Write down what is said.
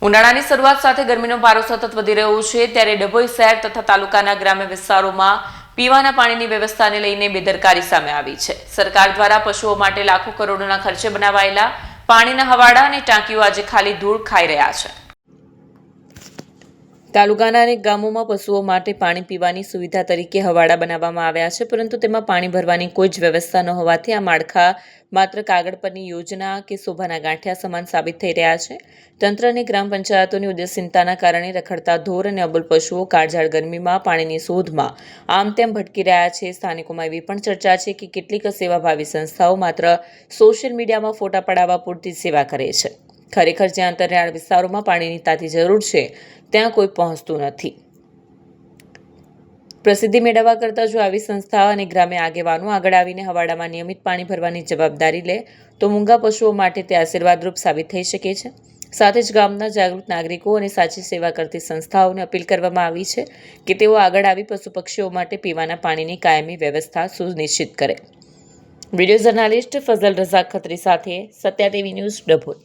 ઉનાળાની શરૂઆત સાથે ગરમીનો પારો સતત વધી રહ્યો છે, ત્યારે ડભોઈ શહેર તથા તાલુકાના ગ્રામ્ય વિસ્તારોમાં પીવાના પાણીની વ્યવસ્થાને લઈને બેદરકારી સામે આવી છે. સરકાર દ્વારા પશુઓ માટે લાખો કરોડોના ખર્ચે બનાવાયેલા પાણીના હવાડા અને ટાંકીઓ આજે ખાલી ધૂળ ખાઈ રહ્યા છે. તાલુકાના અનેક ગામોમાં પશુઓ માટે પાણી પીવાની સુવિધા તરીકે હવાડા બનાવવામાં આવ્યા છે, પરંતુ તેમાં પાણી ભરવાની કોઈ જ વ્યવસ્થા ન હોવાથી આ માળખા માત્ર કાગળ પરની યોજના કે શોભાના ગાંઠિયા સમાન સાબિત થઈ રહ્યા છે. તંત્ર અને ગ્રામ પંચાયતોની ઉદાસીનતાના કારણે રખડતા ઢોર અને અબોલ પશુઓ કાળઝાળ ગરમીમાં પાણીની શોધમાં આમ તેમ ભટકી રહ્યા છે. સ્થાનિકોમાં એવી પણ ચર્ચા છે કે કેટલીક સેવાભાવી સંસ્થાઓ માત્ર સોશિયલ મીડિયામાં ફોટા પડાવવા પૂરતી સેવા કરે છે. ખરેખર જ્યાં અંતરિયાળ વિસ્તારોમાં પાણીની તાતી જરૂર છે ત્યાં કોઈ પહોંચતું નથી. પ્રસિદ્ધિ મેળવવા કરતાં જો આવી સંસ્થાઓ અને ગ્રામ્ય આગેવાનો આગળ આવીને હવાડામાં નિયમિત પાણી ભરવાની જવાબદારી લે તો મૂંગા પશુઓ માટે તે આશીર્વાદરૂપ સાબિત થઈ શકે છે. સાથે જ ગામના જાગૃત નાગરિકો અને સાચી સેવા કરતી સંસ્થાઓને અપીલ કરવામાં આવી છે કે તેઓ આગળ આવી પશુ પક્ષીઓ માટે પીવાના પાણીની કાયમી વ્યવસ્થા સુનિશ્ચિત કરે. વિડીયો જર્નાલિસ્ટ ફઝલ રઝાક ખત્રી સાથે સત્યા ટીવી ન્યૂઝ ડભોઈ.